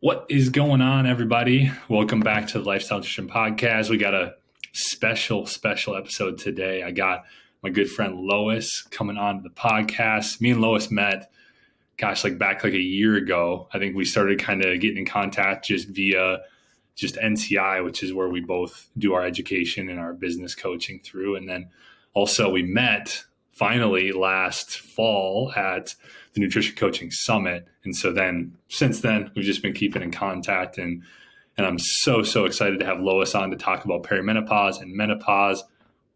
What is going on, everybody? Welcome back to the Lifestyle Nutrition Podcast. We got a special episode today. I got my good friend Lois coming on to the podcast. Me and Lois met, back a year ago. I think we started kind of getting in contact just via NCI, which is where we both do our education and our business coaching through. And then also we met finally last fall at the Nutrition Coaching Summit. And so then since then, we've just been keeping in contact. And I'm so excited to have Lois on to talk about perimenopause and menopause.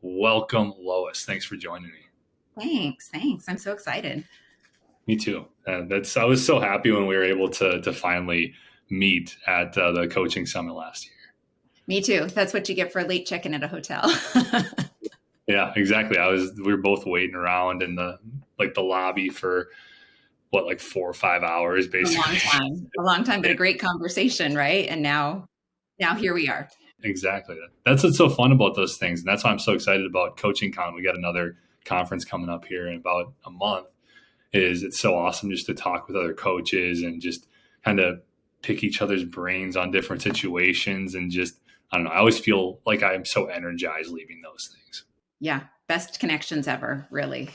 Welcome, Lois. Thanks for joining me. Thanks. I'm so excited. Me too. I was so happy when we were able to finally meet at the coaching summit last year. Me too. That's what you get for a late check-in at a hotel. Yeah, exactly. We were both waiting around in the lobby for 4 or 5 hours, basically. A long time, but a great conversation, right? And now here we are. Exactly. That's what's so fun about those things. And that's why I'm so excited about Coaching Con. We got another conference coming up here in about a month. It's so awesome just to talk with other coaches and just kind of pick each other's brains on different situations. And just, I don't know, I always feel like I'm so energized leaving those things. Yeah. Best connections ever, really.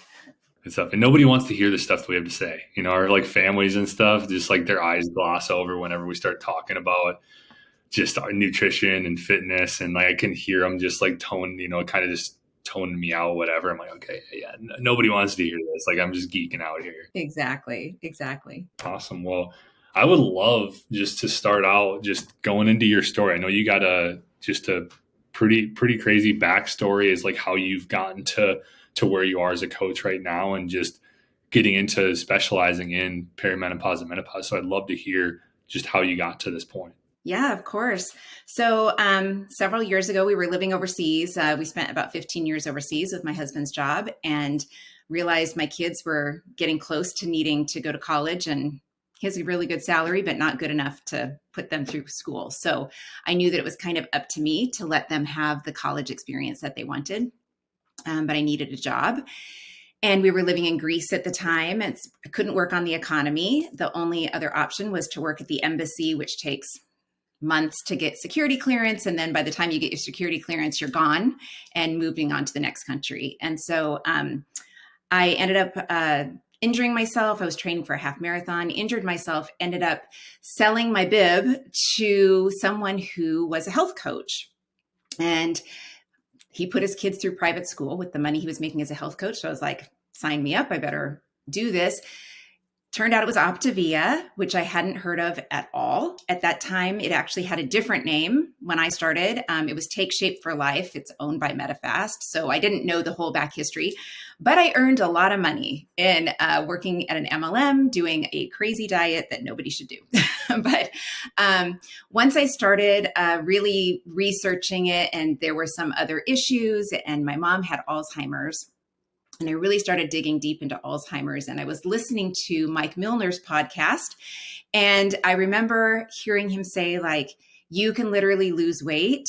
And stuff. And nobody wants to hear the stuff that we have to say, our families and stuff, just their eyes gloss over whenever we start talking about just our nutrition and fitness. And I can hear them just toning me out, whatever. I'm like, okay, yeah, nobody wants to hear this. I'm just geeking out here. Exactly. Awesome. Well, I would love just to start out just going into your story. I know you got a pretty crazy backstory is how you've gotten to where you are as a coach right now and just getting into specializing in perimenopause and menopause. So I'd love to hear just how you got to this point. Yeah, of course. So several years ago, we were living overseas. We spent about 15 years overseas with my husband's job and realized my kids were getting close to needing to go to college, and he has a really good salary, but not good enough to put them through school. So I knew that it was kind of up to me to let them have the college experience that they wanted. But I needed a job. And we were living in Greece at the time. I couldn't work on the economy. The only other option was to work at the embassy, which takes months to get security clearance. And then by the time you get your security clearance, you're gone and moving on to the next country. And so I ended up injuring myself. I was training for a half marathon, injured myself, ended up selling my bib to someone who was a health coach. And he put his kids through private school with the money he was making as a health coach. So I was like, sign me up. I better do this. Turned out it was Optavia, which I hadn't heard of at all. At that time, it actually had a different name when I started. It was Take Shape for Life. It's owned by Medifast. So I didn't know the whole back history, but I earned a lot of money in working at an MLM, doing a crazy diet that nobody should do. But once I started really researching it, and there were some other issues, and my mom had Alzheimer's, and I really started digging deep into Alzheimer's, and I was listening to Mike Milner's podcast. And I remember hearing him say, you can literally lose weight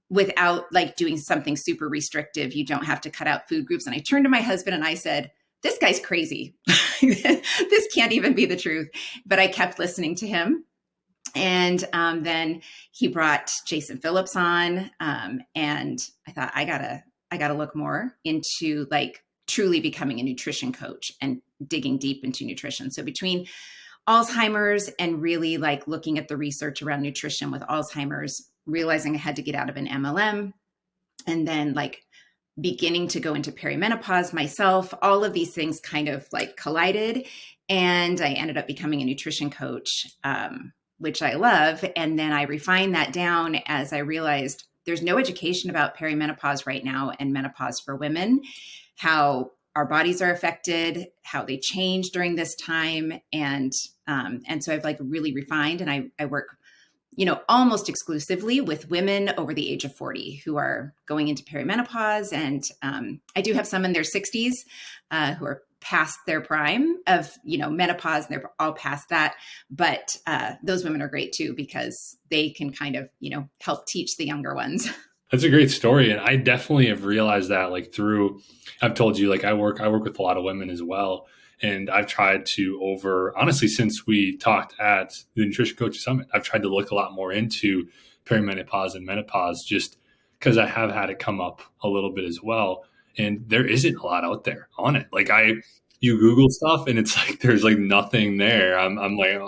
without doing something super restrictive. You don't have to cut out food groups. And I turned to my husband and I said, this guy's crazy. This can't even be the truth. But I kept listening to him. And then he brought Jason Phillips on. And I thought, I gotta look more into truly becoming a nutrition coach and digging deep into nutrition. So between Alzheimer's and really looking at the research around nutrition with Alzheimer's, realizing I had to get out of an MLM, and then beginning to go into perimenopause myself, all of these things kind of collided. And I ended up becoming a nutrition coach, which I love. And then I refined that down as I realized there's no education about perimenopause right now and menopause for women, how our bodies are affected, how they change during this time. And so I've really refined, and I work, almost exclusively with women over the age of 40 who are going into perimenopause. And I do have some in their 60s who are past their prime of, menopause, and they're all past that. But those women are great too, because they can kind of, help teach the younger ones. That's a great story. And I definitely have realized that through, I've told you, I work with a lot of women as well. And I've tried to honestly, since we talked at the Nutrition Coaches Summit, I've tried to look a lot more into perimenopause and menopause just because I have had it come up a little bit as well. And there isn't a lot out there on it. Like you Google stuff and it's like, there's like nothing there. I'm like,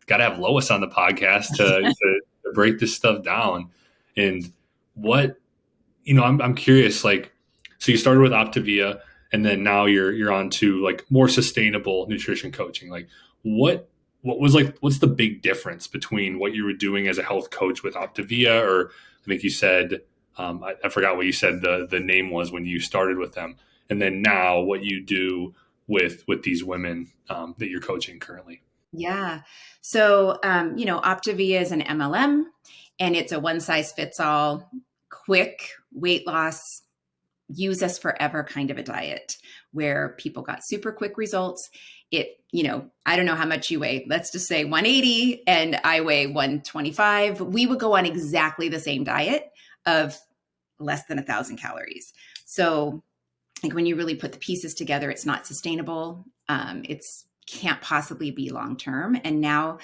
got to have Lois on the podcast to break this stuff down. And what, I'm curious, like, so you started with Optavia and then now you're on to like more sustainable nutrition coaching. Like what's the big difference between what you were doing as a health coach with Optavia, or I think you said, I forgot what you said the name was when you started with them, and then now what you do with these women that you're coaching currently. Yeah. So, Optavia is an MLM, and it's a one size fits all, quick weight loss, use us forever kind of a diet where people got super quick results. I don't know how much you weigh. Let's just say 180 and I weigh 125. We would go on exactly the same diet of less than 1,000 calories. So like when you really put the pieces together, it's not sustainable. It's can't possibly be long-term. And now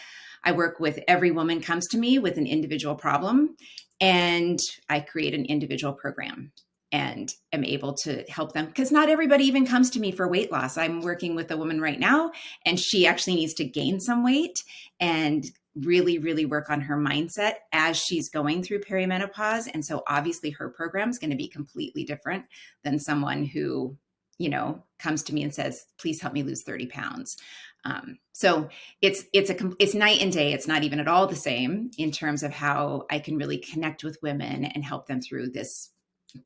I work with every woman comes to me with an individual problem, and I create an individual program and am able to help them, because not everybody even comes to me for weight loss. I'm working with a woman right now, and she actually needs to gain some weight and really, really work on her mindset as she's going through perimenopause. And so obviously her program is going to be completely different than someone who, comes to me and says, please help me lose 30 pounds. So it's night and day. It's not even at all the same in terms of how I can really connect with women and help them through this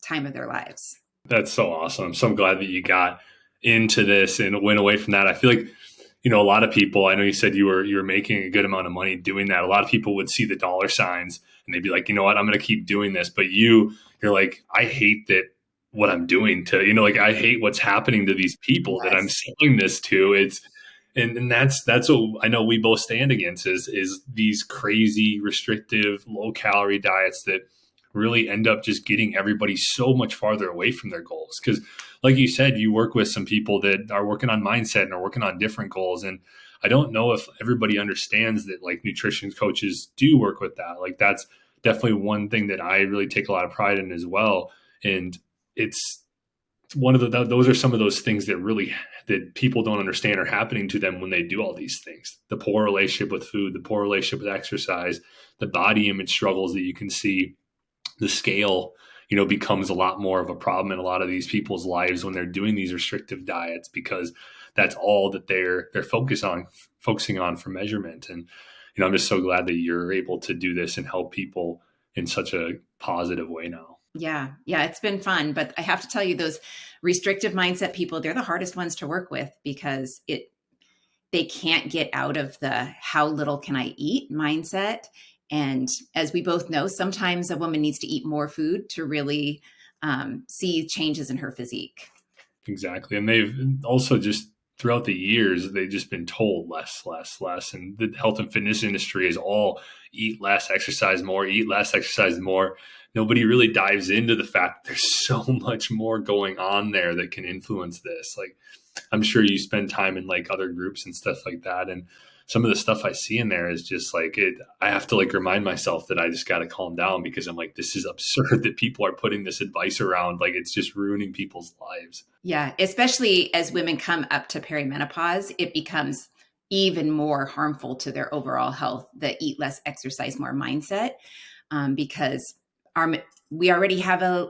time of their lives. That's so awesome. I'm so glad that you got into this and went away from that. I feel like, a lot of people, I know you said you were making a good amount of money doing that. A lot of people would see the dollar signs and they'd be like, you know what, I'm going to keep doing this. But you're like, I hate that what I'm doing to, like, I hate what's happening to these people that I'm selling this to. And that's what I know we both stand against is these crazy restrictive low calorie diets that really end up just getting everybody so much farther away from their goals. Because like you said, you work with some people that are working on mindset and are working on different goals. And I don't know if everybody understands that like nutrition coaches do work with that. Like that's definitely one thing that I really take a lot of pride in as well. And it's one of those are some of those things that people don't understand are happening to them when they do all these things. The poor relationship with food, the poor relationship with exercise, the body image struggles that you can see, the scale, becomes a lot more of a problem in a lot of these people's lives when they're doing these restrictive diets, because that's all that they're focusing on for measurement. And, I'm just so glad that you're able to do this and help people in such a positive way now. Yeah. It's been fun, but I have to tell you, those restrictive mindset people, they're the hardest ones to work with because they can't get out of the how little can I eat mindset. And as we both know, sometimes a woman needs to eat more food to really see changes in her physique. Exactly. And they've also just throughout the years, they've just been told less. And the health and fitness industry is all eat less, exercise more, eat less, exercise more. Nobody really dives into the fact that there's so much more going on there that can influence this. Like, I'm sure you spend time in like other groups and stuff like that. And some of the stuff I see in there is just like I have to like remind myself that I just got to calm down, because I'm like, this is absurd that people are putting this advice around. Like, it's just ruining people's lives. Yeah. Especially as women come up to perimenopause, it becomes even more harmful to their overall health, the eat less, exercise more mindset, because we already have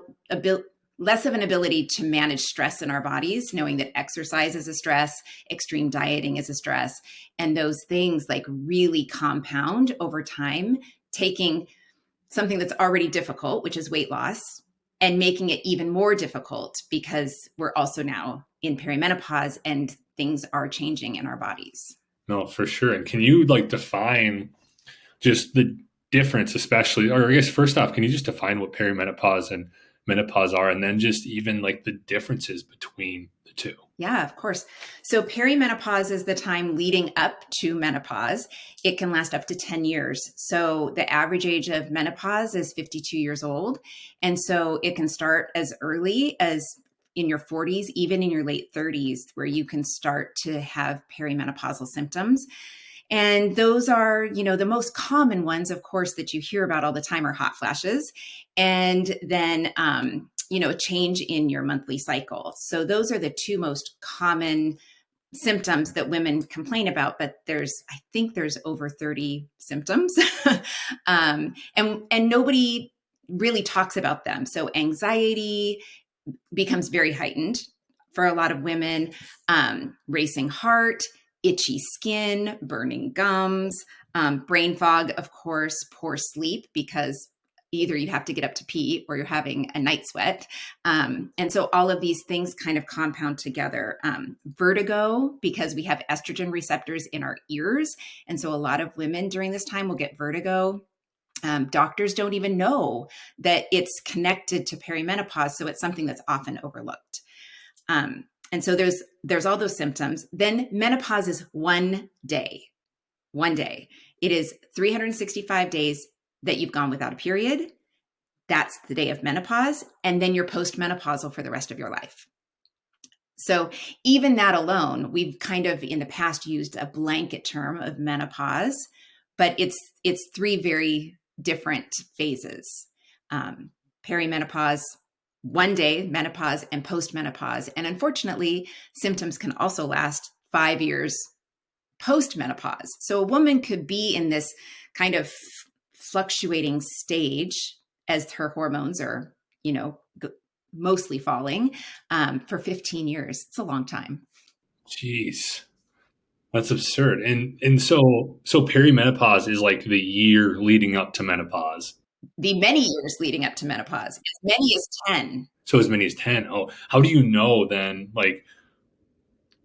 less of an ability to manage stress in our bodies, knowing that exercise is a stress, extreme dieting is a stress, and those things like really compound over time, taking something that's already difficult, which is weight loss, and making it even more difficult because we're also now in perimenopause and things are changing in our bodies. No, for sure. And can you like define just the difference, especially, or I guess first off, can you just define what perimenopause and menopause are, and then just even like the differences between the two? Yeah, of course. So perimenopause is the time leading up to menopause. It can last up to 10 years. So the average age of menopause is 52 years old. And so it can start as early as in your 40s, even in your late 30s, where you can start to have perimenopausal symptoms. And those are, the most common ones, of course, that you hear about all the time are hot flashes. And then, a change in your monthly cycle. So those are the two most common symptoms that women complain about, but I think there's over 30 symptoms. And nobody really talks about them. So anxiety becomes very heightened for a lot of women, racing heart, itchy skin, burning gums, brain fog, of course, poor sleep, because either you have to get up to pee or you're having a night sweat. And so all of these things kind of compound together. Vertigo, because we have estrogen receptors in our ears. And so a lot of women during this time will get vertigo. Doctors don't even know that it's connected to perimenopause. So it's something that's often overlooked. And so there's all those symptoms. Then menopause is one day. It is 365 days that you've gone without a period. That's the day of menopause. And then you're postmenopausal for the rest of your life. So even that alone, we've kind of in the past used a blanket term of menopause, but it's three very different phases. Perimenopause, one day, menopause, and postmenopause. And unfortunately, symptoms can also last 5 years postmenopause. So a woman could be in this kind of fluctuating stage as her hormones are, mostly falling for 15 years. It's a long time. Jeez. That's absurd. And so perimenopause is like the year leading up to menopause. The many years leading up to menopause, as many as 10. So as many as 10. Oh, how do you know then, like,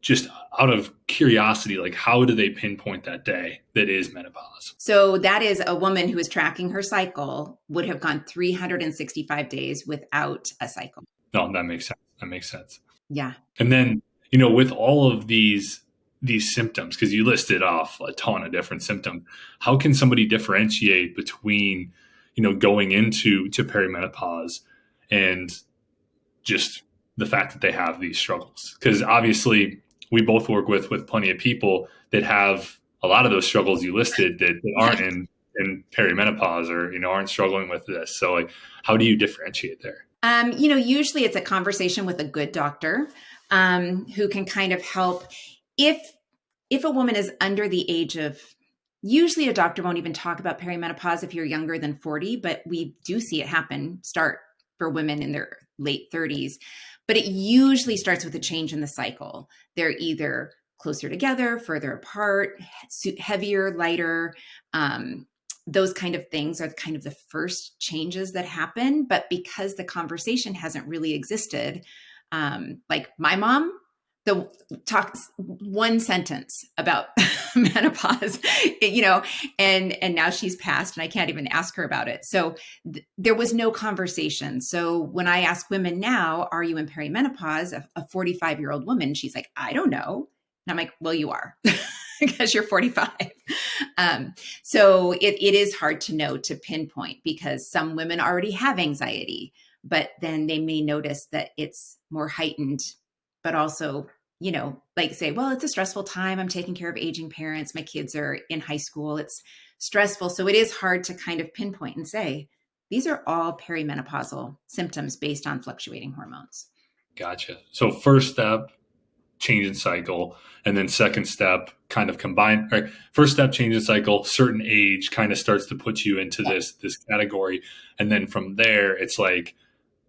just out of curiosity, like how do they pinpoint that day that is menopause? So that is a woman who is tracking her cycle would have gone 365 days without a cycle. No, that makes sense. That makes sense. Yeah. And then, with all of these symptoms, because you listed off a ton of different symptoms, how can somebody differentiate between, going into perimenopause and just the fact that they have these struggles? Because obviously we both work with plenty of people that have a lot of those struggles you listed that aren't in perimenopause or, aren't struggling with this. So like, how do you differentiate there? Usually it's a conversation with a good doctor who can kind of help. If a woman is under the age of, usually a doctor won't even talk about perimenopause if you're younger than 40, but we do see it start for women in their late 30s. But it usually starts with a change in the cycle. They're either closer together, further apart, heavier, lighter. Those kind of things are kind of the first changes that happen. But because the conversation hasn't really existed, like my mom, talks one sentence about menopause, and now she's passed and I can't even ask her about it. So there was no conversation. So when I ask women now, are you in perimenopause? A 45-year-old woman, she's like, I don't know. And I'm like, well, you are because you're 45. So it is hard to know, to pinpoint, because some women already have anxiety, but then they may notice that it's more heightened, but also, like say, well, it's a stressful time. I'm taking care of aging parents. My kids are in high school. It's stressful. So it is hard to kind of pinpoint and say, these are all perimenopausal symptoms based on fluctuating hormones. Gotcha. So first step, change in cycle. And then second step, kind of combine, right? First step, change in cycle, certain age kind of starts to put you into this category. And then from there, it's like,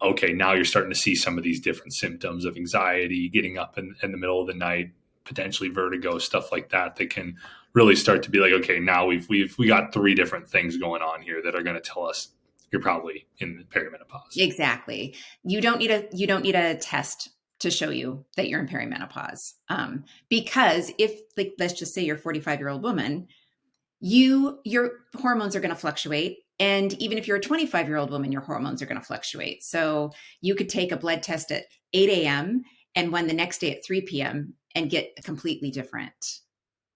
okay, now you're starting to see some of these different symptoms of anxiety, getting up in the middle of the night, potentially vertigo, stuff like that can really start to be like, okay, now we got 3 different things going on here that are going to tell us you're probably in perimenopause. Exactly. You don't need a test to show you that you're in perimenopause. Because if, like, let's just say you're a 45-year-old woman, your hormones are going to fluctuate. And even if you're a 25-year-old woman, your hormones are going to fluctuate. So you could take a blood test at 8 a.m. and one the next day at 3 p.m. and get completely different.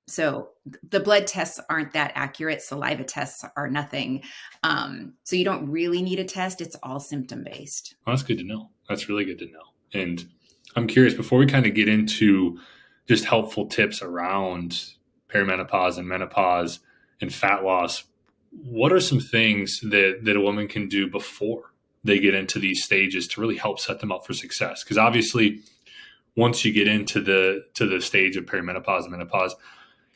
So the blood tests aren't that accurate. Saliva tests are nothing. So you don't really need a test. It's all symptom based. Well, that's good to know. That's really good to know. And I'm curious, before we kind of get into just helpful tips around perimenopause and menopause and fat loss, what are some things that a woman can do before they get into these stages to really help set them up for success? Because obviously, once you get into the stage of perimenopause and menopause,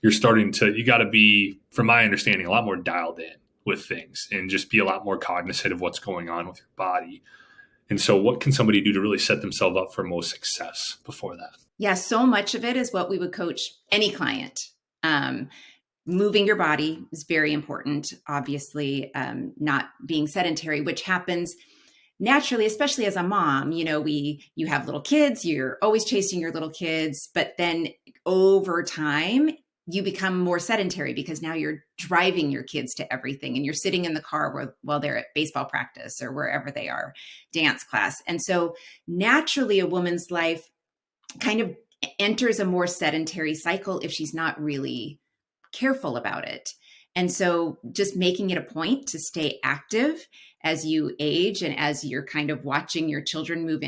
you got to be, from my understanding, a lot more dialed in with things and just be a lot more cognizant of what's going on with your body. And so what can somebody do to really set themselves up for most success before that? Yeah, so much of it is what we would coach any client. Moving your body is very important, obviously, not being sedentary, which happens naturally, especially as a mom. You have little kids, you're always chasing your little kids, but then over time, you become more sedentary because now you're driving your kids to everything and you're sitting in the car while they're at baseball practice or wherever they are, dance class. And so naturally, a woman's life kind of enters a more sedentary cycle if she's not really careful about it. And so just making it a point to stay active as you age and as you're kind of watching your children move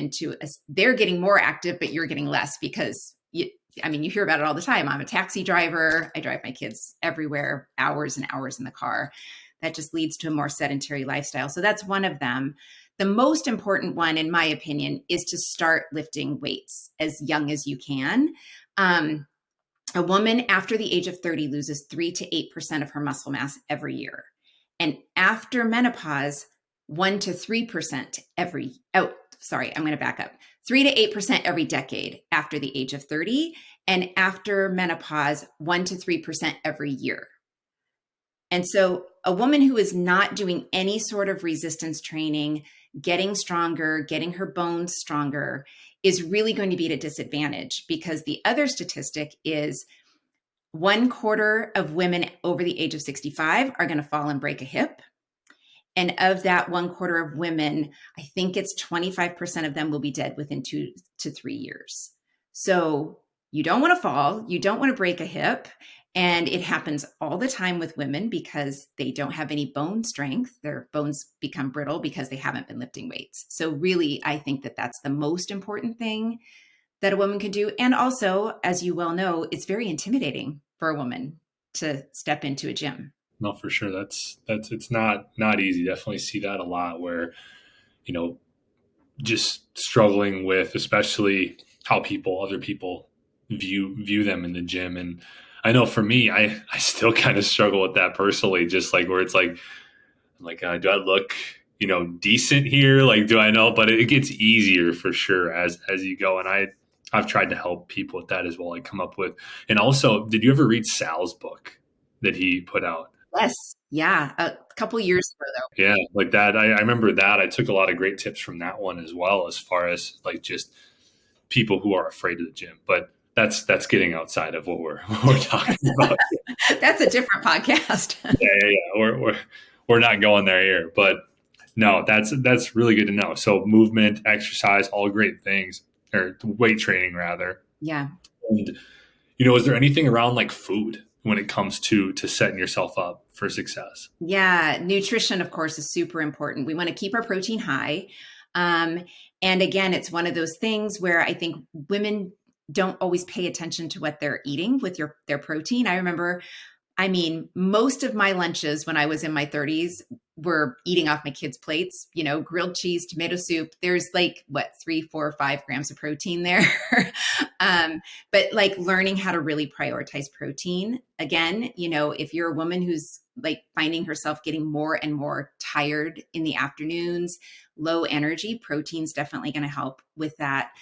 they're getting more active, but you're getting less because you hear about it all the time. I'm a taxi driver. I drive my kids everywhere, hours and hours in the car. That just leads to a more sedentary lifestyle. So that's one of them. The most important one, in my opinion, is to start lifting weights as young as you can. A woman after the age of 30 loses 3 to 8% of her muscle mass every year. And after menopause, 1 to 3% I'm going to back up. 3 to 8% every decade after the age of 30. And after menopause, 1 to 3% every year. And so a woman who is not doing any sort of resistance training, getting stronger, getting her bones stronger, is really going to be at a disadvantage, because the other statistic is 1/4 of women over the age of 65 are going to fall and break a hip. And of that 1/4 of women, I think it's 25% of them will be dead within 2 to 3 years. So you don't want to fall, you don't want to break a hip. And it happens all the time with women because they don't have any bone strength. Their bones become brittle because they haven't been lifting weights. So really, I think that that's the most important thing that a woman can do. And also, as you well know, it's very intimidating for a woman to step into a gym. No, for sure. That's it's not easy. Definitely see that a lot where, just struggling with, especially how other people view them in the gym. And I know for me, I still kind of struggle with that personally, just like where it's like, do I look, decent here? Like, do I know? But it gets easier for sure as you go. And I've tried to help people with that as well. I come up with, and also, did you ever read Sal's book that he put out? Yes. Yeah. A couple years ago, though. Yeah, like that. I remember that. I took a lot of great tips from that one as well, as far as like just people who are afraid of the gym. But that's getting outside of what we're talking about. That's a different podcast. Yeah. We're not going there here. But no, that's really good to know. So movement, exercise, all great things, or weight training rather. Yeah. And is there anything around like food when it comes to setting yourself up for success? Yeah. Nutrition, of course, is super important. We want to keep our protein high. And again, it's one of those things where I think women don't always pay attention to what they're eating with their protein. I remember, most of my lunches when I was in my 30s were eating off my kids' plates, grilled cheese, tomato soup. There's 3, 4, 5 grams of protein there. But learning how to really prioritize protein. Again, if you're a woman who's finding herself getting more and more tired in the afternoons, low energy, protein's definitely going to help with that.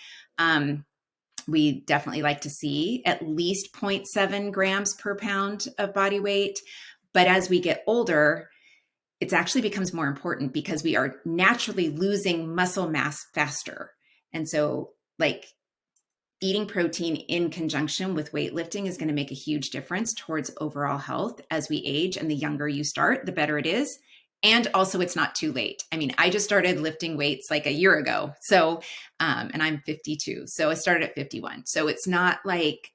We definitely like to see at least 0.7 grams per pound of body weight. But as we get older, it actually becomes more important because we are naturally losing muscle mass faster. And so eating protein in conjunction with weightlifting is going to make a huge difference towards overall health as we age. And the younger you start, the better it is. And also, it's not too late. I just started lifting weights a year ago. So, and I'm 52. So I started at 51. So it's not like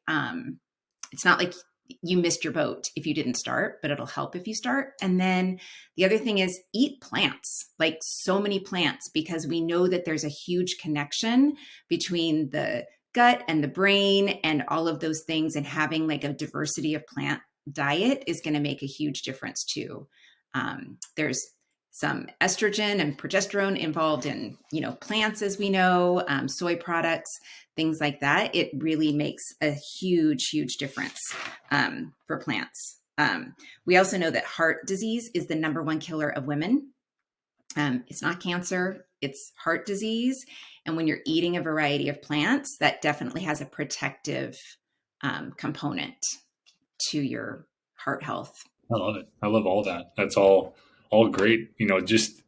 you missed your boat if you didn't start, but it'll help if you start. And then the other thing is eat plants, like so many plants, because we know that there's a huge connection between the gut and the brain and all of those things. And having like a diversity of plant diet is going to make a huge difference too. There's some estrogen and progesterone involved in, plants, as we know, soy products, things like that. It really makes a huge, huge difference for plants. We also know that heart disease is the number one killer of women. It's not cancer, it's heart disease. And when you're eating a variety of plants, that definitely has a protective component to your heart health. I love it. I love all that. That's all great. Just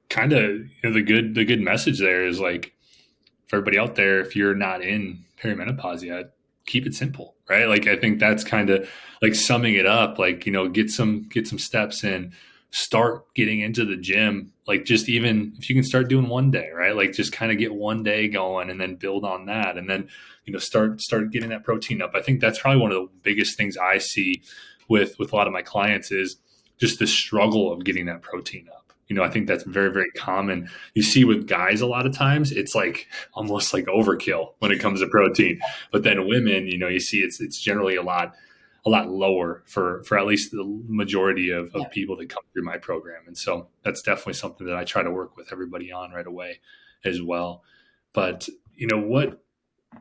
kind of the good message there is like, for everybody out there, if you're not in perimenopause yet, keep it simple, right? Like, I think that's kind of like summing it up, like, get some steps in, start getting into the gym. Like, just even if you can start doing one day, right? Like, just kind of get one day going and then build on that. And then, start getting that protein up. I think that's probably one of the biggest things I see with a lot of my clients is just the struggle of getting that protein up. I think that's very, very common. You see with guys a lot of times, it's like almost like overkill when it comes to protein. But then women, you see it's generally a lot lower for at least the majority of people that come through my program. And so that's definitely something that I try to work with everybody on right away as well. But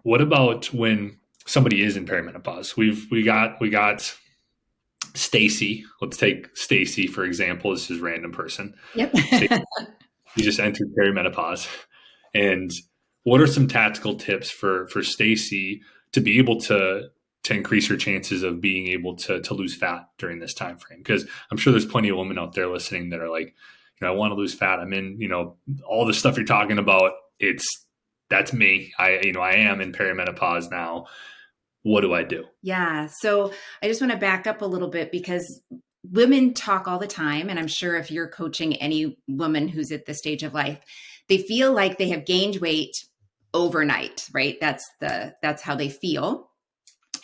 what about when somebody is in perimenopause? We got Stacy. Let's take Stacy, for example. This is a random person. Yep. Stacy, you just entered perimenopause. And what are some tactical tips for Stacy to be able to increase her chances of being able to lose fat during this time frame? Because I'm sure there's plenty of women out there listening that are like, I want to lose fat. I'm in, all the stuff you're talking about. That's me. I am in perimenopause now. What do I do? Yeah. So I just want to back up a little bit because women talk all the time. And I'm sure if you're coaching any woman who's at this stage of life, they feel like they have gained weight overnight, right? That's how they feel.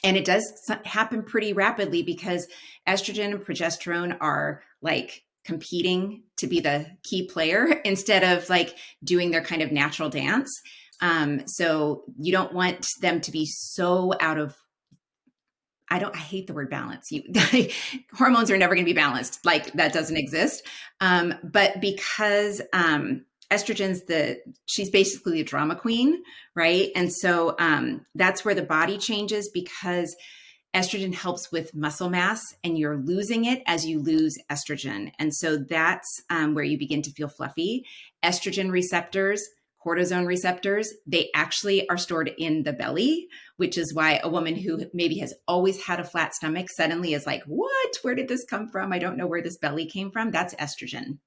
And it does happen pretty rapidly because estrogen and progesterone are like competing to be the key player instead of like doing their kind of natural dance. So you don't want them to be so out of, I hate the word balance. Hormones are never going to be balanced. Like that doesn't exist. But because estrogen's she's basically the drama queen, right? And so that's where the body changes because estrogen helps with muscle mass and you're losing it as you lose estrogen. And so that's where you begin to feel fluffy. Estrogen receptors, cortisone receptors, they actually are stored in the belly, which is why a woman who maybe has always had a flat stomach suddenly is like, what? Where did this come from? I don't know where this belly came from. That's estrogen.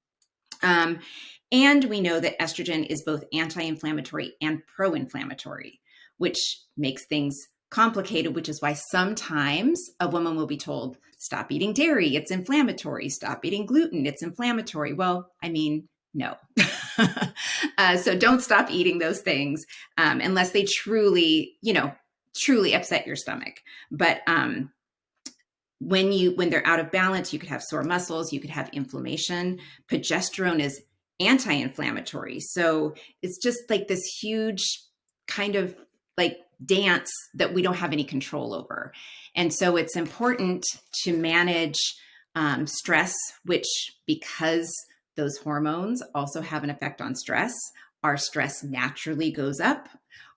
And we know that estrogen is both anti-inflammatory and pro-inflammatory, which makes things complicated, which is why sometimes a woman will be told, stop eating dairy, it's inflammatory. Stop eating gluten, it's inflammatory. Well, no. So don't stop eating those things unless they truly upset your stomach. But when they're out of balance, you could have sore muscles, you could have inflammation. Progesterone is anti-inflammatory. So it's just like this huge kind of like dance that we don't have any control over. And so it's important to manage stress, which because those hormones also have an effect on stress, our stress naturally goes up.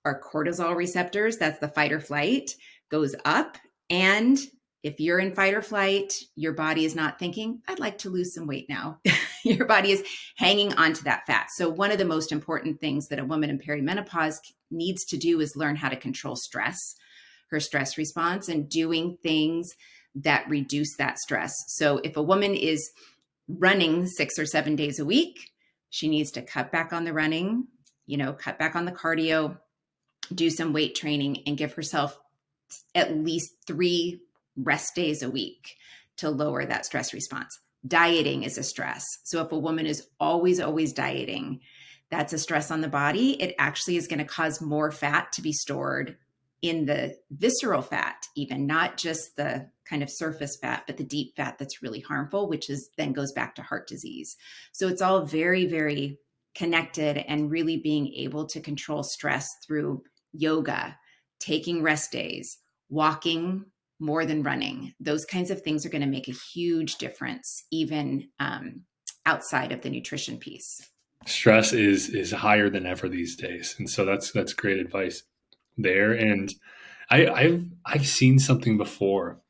Our cortisol receptors, that's the fight or flight, goes up. And if you're in fight or flight, your body is not thinking, I'd like to lose some weight now. Your body is hanging on to that fat. So one of the most important things that a woman in perimenopause needs to do is learn how to control stress, her stress response, and doing things that reduce that stress. So if a woman is running 6 or 7 days a week, she needs to cut back on the running, cut back on the cardio, do some weight training, and give herself at least 3 rest days a week to lower that stress response. Dieting is a stress. So if a woman is always dieting, that's a stress on the body. It actually is going to cause more fat to be stored in the visceral fat, even not just the kind of surface fat, but the deep fat that's really harmful, which is then goes back to heart disease. So it's all very, very connected, and really being able to control stress through yoga, taking rest days, walking more than running. Those kinds of things are going to make a huge difference, even outside of the nutrition piece. Stress is higher than ever these days, and so that's great advice there. And I've seen something before.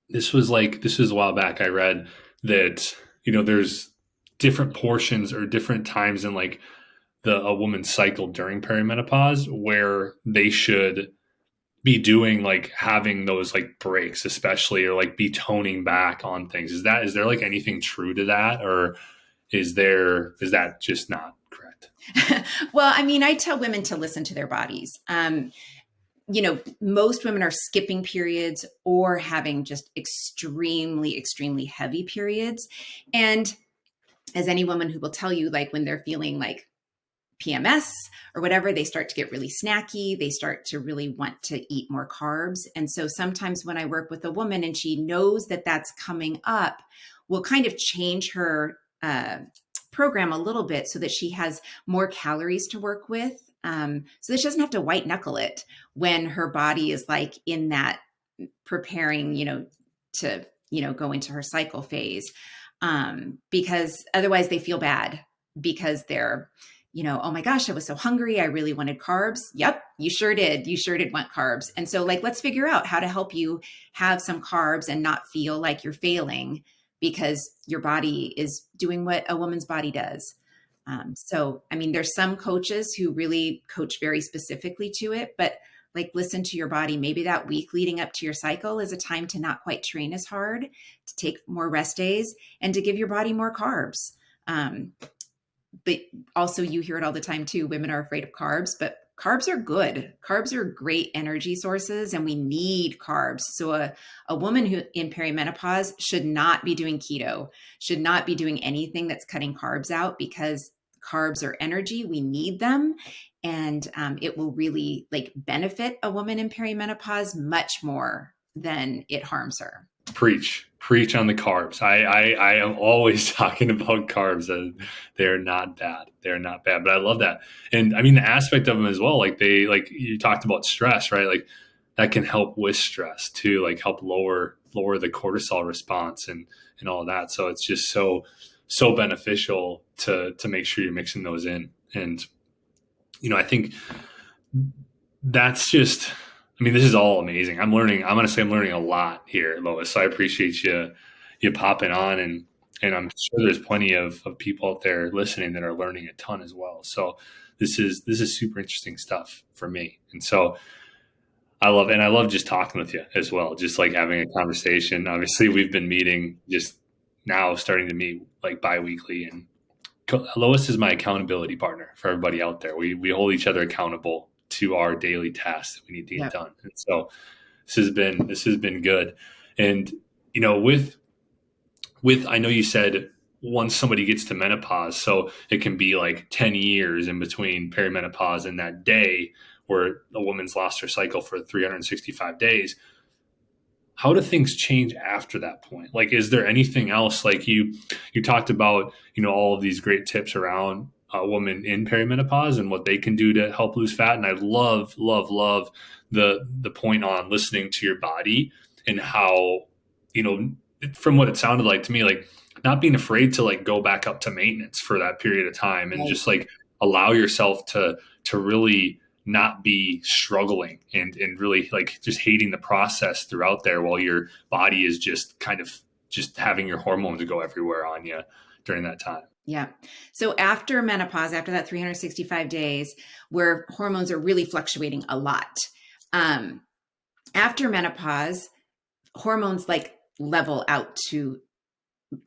This was a while back. I read that there's different portions or different times in like a woman's cycle during perimenopause where they should be doing like having those like breaks, especially, or like be toning back on things. Is there like anything true to that, or is that just not correct? Well, I mean, I tell women to listen to their bodies. Most women are skipping periods or having just extremely, extremely heavy periods. And as any woman who will tell you, like when they're feeling like PMS or whatever, they start to get really snacky. They start to really want to eat more carbs. And so sometimes when I work with a woman and she knows that that's coming up, we'll kind of change her program a little bit so that she has more calories to work with. So that she doesn't have to white knuckle it when her body is like in that preparing, to, go into her cycle phase. Because otherwise they feel bad because they're, oh my gosh, I was so hungry. I really wanted carbs. Yep, you sure did. You sure did want carbs. And so like, let's figure out how to help you have some carbs and not feel like you're failing because your body is doing what a woman's body does. So, I mean, there's some coaches who really coach very specifically to it, but like listen to your body. Maybe that week leading up to your cycle is a time to not quite train as hard, to take more rest days, and to give your body more carbs. But also you hear it all the time too. Women are afraid of carbs, but carbs are good. Carbs are great energy sources and we need carbs. So a woman who in perimenopause should not be doing keto, should not be doing anything that's cutting carbs out, because carbs are energy. We need them. And it will really like benefit a woman in perimenopause much more than it harms her. Preach on the carbs. I am always talking about carbs, and they're not bad. They're not bad, but I love that. And I mean, the aspect of them as well, like you talked about stress, right? Like that can help with stress too, like help lower the cortisol response and all of that. So it's just so beneficial to make sure you're mixing those in. And, I think that's just, I mean, this is all amazing. I'm going to say I'm learning a lot here, Lois. So I appreciate you popping on, and I'm sure there's plenty of people out there listening that are learning a ton as well. So this is super interesting stuff for me. And so I love just talking with you as well. Just like having a conversation. Obviously we've been meeting, just now starting to meet like bi-weekly, and Lois is my accountability partner for everybody out there. We hold each other accountable to our daily tasks that we need to get done. And so this has been good. And, with, I know you said once somebody gets to menopause, so it can be like 10 years in between perimenopause and that day where a woman's lost her cycle for 365 days. How do things change after that point? Like, is there anything else? Like you talked about, all of these great tips around a woman in perimenopause and what they can do to help lose fat. And I love the point on listening to your body, and how, from what it sounded like to me, like not being afraid to like go back up to maintenance for that period of time, and just like allow yourself to really not be struggling and really like just hating the process throughout there, while your body is just kind of just having your hormones go everywhere on you during that time. Yeah. So after menopause, after that 365 days where hormones are really fluctuating a lot, after menopause, hormones like level out to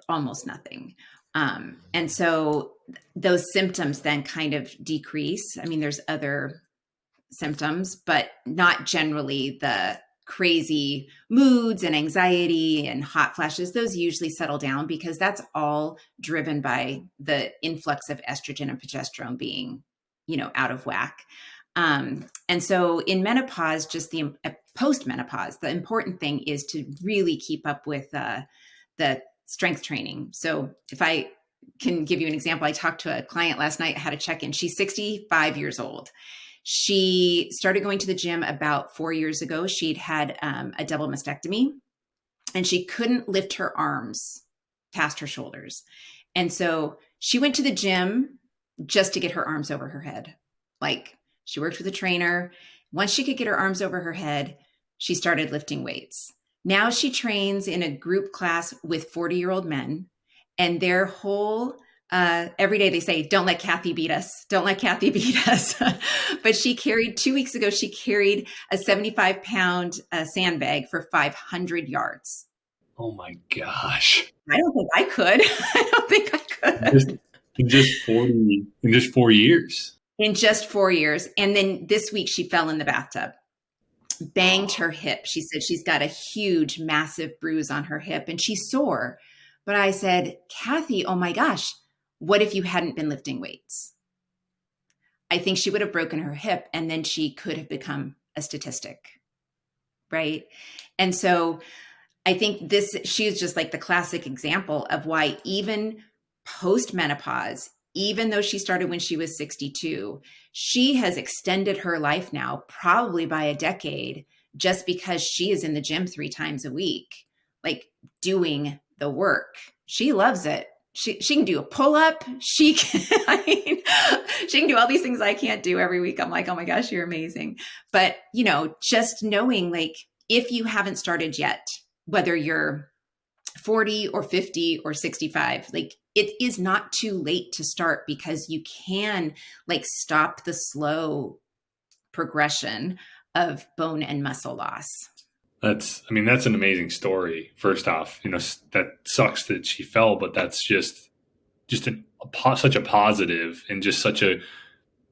almost nothing. And so those symptoms then kind of decrease. I mean, there's other symptoms, but not generally the crazy moods and anxiety and hot flashes. Those usually settle down because that's all driven by the influx of estrogen and progesterone being, out of whack. And so in menopause, just the post-menopause, the important thing is to really keep up with the strength training. So if I can give you an example, I talked to a client last night, I had a check-in. She's 65 years old. She started going to the gym about 4 years ago. She'd had a double mastectomy, and she couldn't lift her arms past her shoulders. And so she went to the gym just to get her arms over her head. Like, she worked with a trainer. Once she could get her arms over her head, she started lifting weights. Now she trains in a group class with 40-year-old men, and their whole every day they say, "Don't let Kathy beat us. Don't let Kathy beat us." But she carried 2 weeks ago, she carried a 75-pound sandbag for 500 yards. Oh my gosh. I don't think I could. I don't think I Just could. in just 40 in just 4 years. In just 4 years. And then this week she fell in the bathtub, banged Oh, her hip. She said she's got a huge, massive bruise on her hip and she's sore. But I said, "Kathy, oh my gosh, what if you hadn't been lifting weights?" I think she would have broken her hip and then she could have become a statistic. Right. And so I think she is just like the classic example of why even post menopause, even though she started when she was 62, she has extended her life now probably by a decade just because she is in the gym 3 times a week, like doing the work. She loves it. She can do a pull up. She can, I mean, she can do all these things I can't do every week. I'm like, oh my gosh, you're amazing. But, just knowing, like, if you haven't started yet, whether you're 40 or 50 or 65, like, it is not too late to start because you can, like, stop the slow progression of bone and muscle loss. that's an amazing story. First off, that sucks that she fell, but that's just such a positive and just such a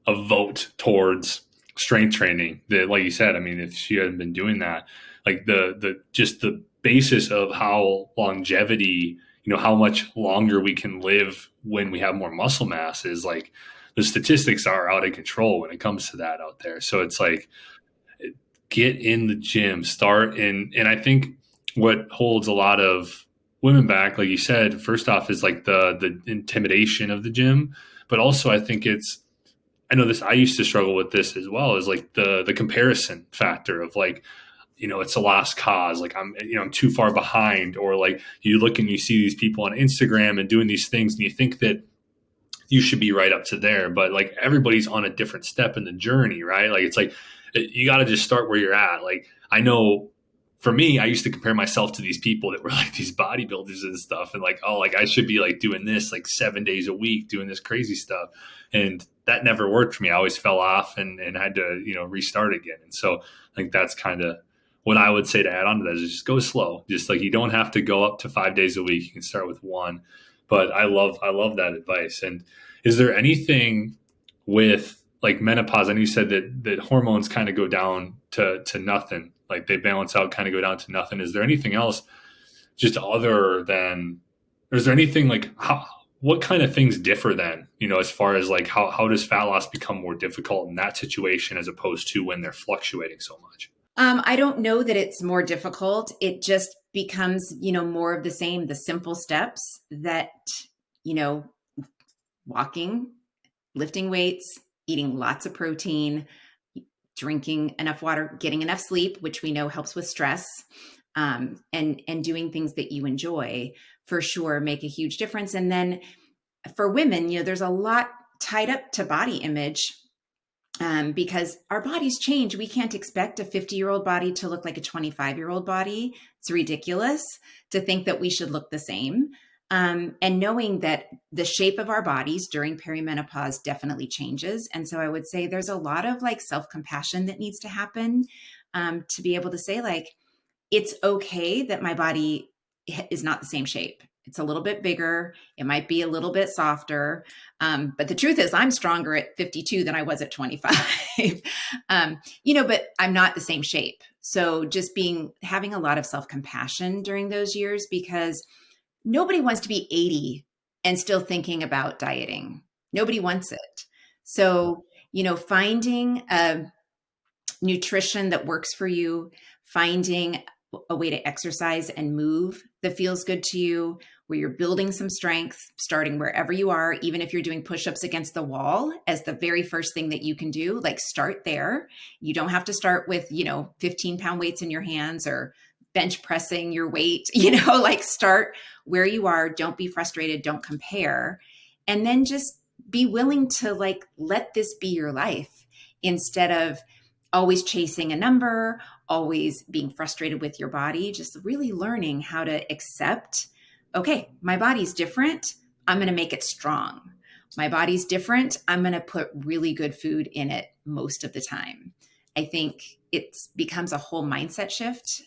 vote towards strength training that, like you said, I mean, if she hadn't been doing that, like the basis of how longevity, how much longer we can live when we have more muscle mass is like, the statistics are out of control when it comes to that out there. So it's like, get in the gym, start and I think what holds a lot of women back, like you said, first off is like the intimidation of the gym, but also I think I know this, I used to struggle with this as well, is like the comparison factor of like, it's a lost cause. Like I'm too far behind, or like you look and you see these people on Instagram and doing these things and you think that you should be right up to there, but like everybody's on a different step in the journey, right? Like it's like you got to just start where you're at. Like I know for me, I used to compare myself to these people that were like these bodybuilders and stuff, and like, oh, like I should be like doing this like 7 days a week, doing this crazy stuff, and that never worked for me. I always fell off and had to restart again. And so I think that's kind of what I would say to add on to that is just go slow. Just like you don't have to go up to 5 days a week. You can start with one. But I love that advice. And is there anything with like menopause? I know you said that hormones kind of go down to nothing, like they balance out, kind of go down to nothing. Is there anything else just other than, or is there anything like what kind of things differ then, as far as like how does fat loss become more difficult in that situation as opposed to when they're fluctuating so much? I don't know that it's more difficult. It just becomes, more of the same, the simple steps that, you know, walking, lifting weights, eating lots of protein, drinking enough water, getting enough sleep, which we know helps with stress, and doing things that you enjoy for sure make a huge difference. And then for women, there's a lot tied up to body image, because our bodies change. We can't expect a 50-year-old body to look like a 25-year-old body. It's ridiculous to think that we should look the same. And knowing that the shape of our bodies during perimenopause definitely changes. And so I would say there's a lot of like self-compassion that needs to happen, to be able to say, like, it's okay that my body is not the same shape. It's a little bit bigger. It might be a little bit softer. But the truth is I'm stronger at 52 than I was at 25, but I'm not the same shape. So just having a lot of self-compassion during those years, because nobody wants to be 80 and still thinking about dieting. Nobody wants it. So, finding a nutrition that works for you, finding a way to exercise and move that feels good to you, where you're building some strength, starting wherever you are, even if you're doing push-ups against the wall as the very first thing that you can do, like start there. You don't have to start with, 15-pound weights in your hands or bench pressing your weight, like start where you are. Don't be frustrated. Don't compare. And then just be willing to like, let this be your life instead of always chasing a number, always being frustrated with your body, just really learning how to accept, okay, my body's different. I'm going to make it strong. My body's different. I'm going to put really good food in it most of the time. I think it becomes a whole mindset shift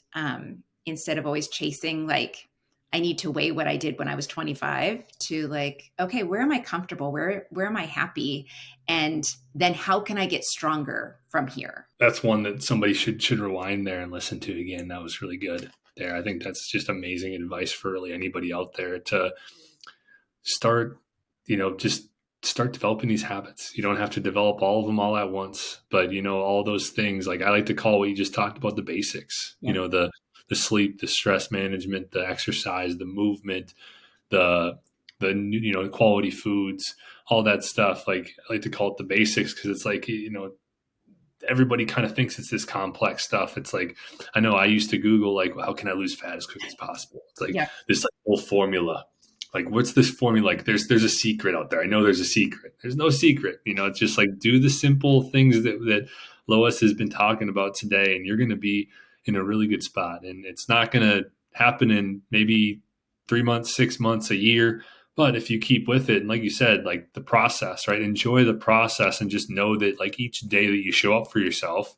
instead of always chasing, like, I need to weigh what I did when I was 25 to like, okay, where am I comfortable? Where am I happy? And then how can I get stronger from here? That's one that somebody should rewind there and listen to again. That was really good there. I think that's just amazing advice for really anybody out there to start, just start developing these habits. You don't have to develop all of them all at once, but all those things, like I like to call what you just talked about the basics, Yeah. the sleep, the stress management, the exercise, the movement, the quality foods, all that stuff. Like I like to call it the basics because it's like, everybody kind of thinks it's this complex stuff. It's like, I know I used to Google, like, how can I lose fat as quick as possible? It's like this like whole formula. Like, what's this formula? Like, there's a secret out there. I know there's a secret. There's no secret. It's just like, do the simple things that Lois has been talking about today, and you're going to be in a really good spot. And it's not going to happen in maybe 3 months, 6 months, a year. But if you keep with it, and like you said, like the process, right? Enjoy the process and just know that like each day that you show up for yourself,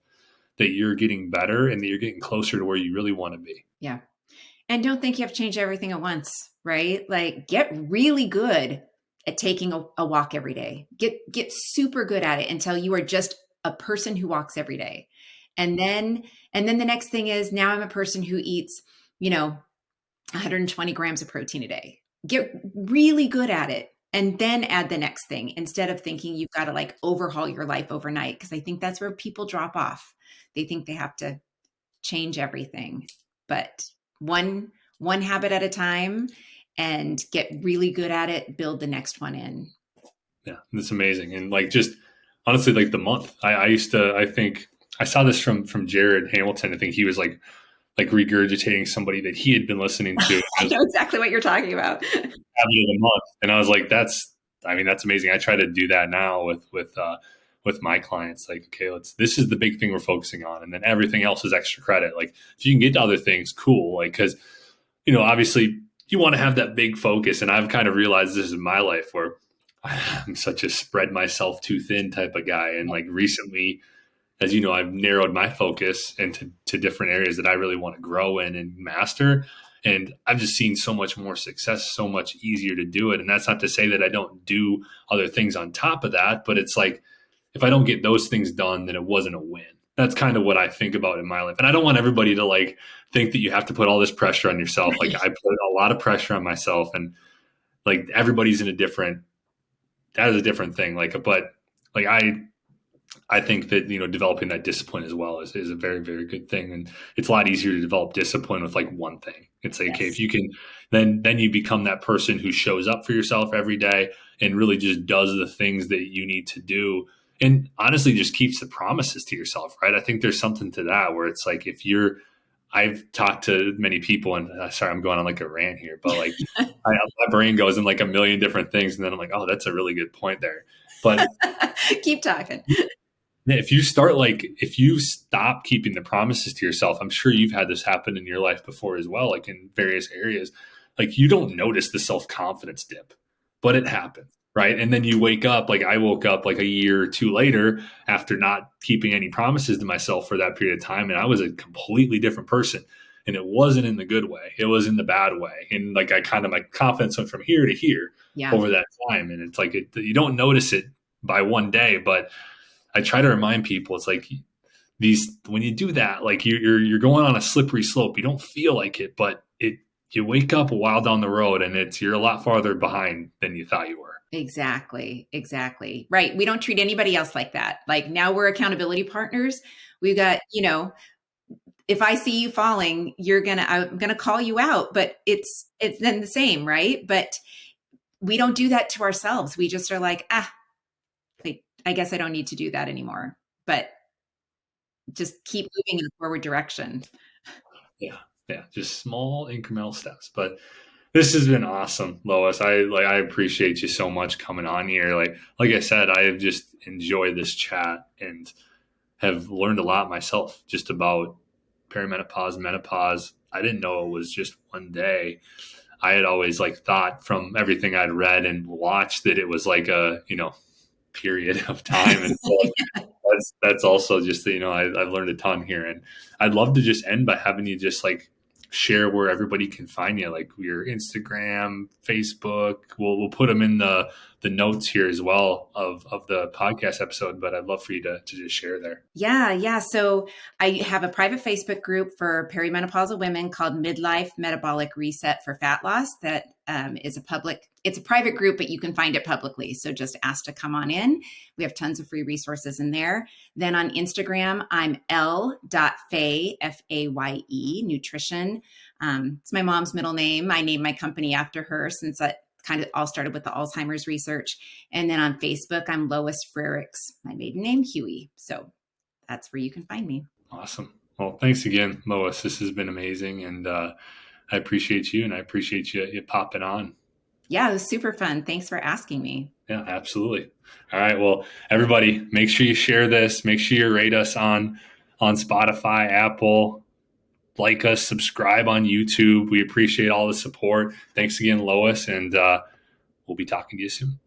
that you're getting better and that you're getting closer to where you really want to be. Yeah. And don't think you have to change everything at once, right? Like get really good at taking a walk every day. Get super good at it until you are just a person who walks every day. And then the next thing is now I'm a person who eats, 120 grams of protein a day. Get really good at it and then add the next thing instead of thinking you've got to like overhaul your life overnight. Cause I think that's where people drop off. They think they have to change everything, but one habit at a time and get really good at it, build the next one in. Yeah, that's amazing. And like, just honestly, like the month I think I saw this from Jared Hamilton. I think he was like regurgitating somebody that he had been listening to. I know exactly what you're talking about. Habit of the month. And I was like, that's amazing. I try to do that now with my clients. Like, okay, this is the big thing we're focusing on. And then everything else is extra credit. Like if you can get to other things, cool. Like, cause obviously you want to have that big focus. And I've kind of realized this in my life where I'm such a spread myself too thin type of guy. And like recently, as you know, I've narrowed my focus into different areas that I really want to grow in and master. And I've just seen so much more success, so much easier to do it. And that's not to say that I don't do other things on top of that, but it's like, if I don't get those things done, then it wasn't a win. That's kind of what I think about in my life. And I don't want everybody to like think that you have to put all this pressure on yourself. Like I put a lot of pressure on myself, and like everybody's that is a different thing. Like, but like I think that, developing that discipline as well is a very, very good thing. And it's a lot easier to develop discipline with like one thing. It's like, okay, if you can, then you become that person who shows up for yourself every day and really just does the things that you need to do. And honestly, just keeps the promises to yourself, right? I think there's something to that where it's like, I've talked to many people, and sorry, I'm going on like a rant here, but like my brain goes in like a million different things. And then I'm like, oh, that's a really good point there. But keep talking. if you stop keeping the promises to yourself, I'm sure you've had this happen in your life before as well, like in various areas, like you don't notice the self-confidence dip, but it happens, right? And then you wake up, like I woke up like a year or two later after not keeping any promises to myself for that period of time. And I was a completely different person. And it wasn't in the good way. It was in the bad way. And like my confidence went from here to here over that time. And it's like, you don't notice it by one day, but I try to remind people, it's like when you do that, like you're going on a slippery slope. You don't feel like it, but you wake up a while down the road and you're a lot farther behind than you thought you were. Exactly. Right. We don't treat anybody else like that. Like now we're accountability partners. We've got, if I see you falling, I'm gonna call you out, but it's then the same, right? But we don't do that to ourselves. We just are like, like, I guess I don't need to do that anymore. But just keep moving in a forward direction. Yeah. Yeah. Just small incremental steps. But this has been awesome, Lois. I appreciate you so much coming on here. Like I said, I have just enjoyed this chat and have learned a lot myself just about perimenopause, menopause. I didn't know it was just one day. I had always like thought from everything I'd read and watched that it was like a, period of time. And so that's also just, I've learned a ton here, and I'd love to just end by having you just like share where everybody can find you, like your Instagram, Facebook. We'll put them in the notes here as well of the podcast episode, but I'd love for you to just share there. Yeah. So I have a private Facebook group for perimenopausal women called Midlife Metabolic Reset for Fat Loss. That is it's a private group, but you can find it publicly. So just ask to come on in. We have tons of free resources in there. Then on Instagram, I'm l.faye, F-A-Y-E, nutrition. It's my mom's middle name. I named my company after her, since that kind of all started with the Alzheimer's research. And then on Facebook, I'm Lois Frericks, my maiden name, Hughey. So that's where you can find me. Awesome. Well, thanks again, Lois. This has been amazing. And I appreciate you, and I appreciate you popping on. Yeah, it was super fun. Thanks for asking me. Yeah, absolutely. All right. Well, everybody, make sure you share this. Make sure you rate us on Spotify, Apple. Like us, subscribe on YouTube. We appreciate all the support. Thanks again, Lois, and we'll be talking to you soon.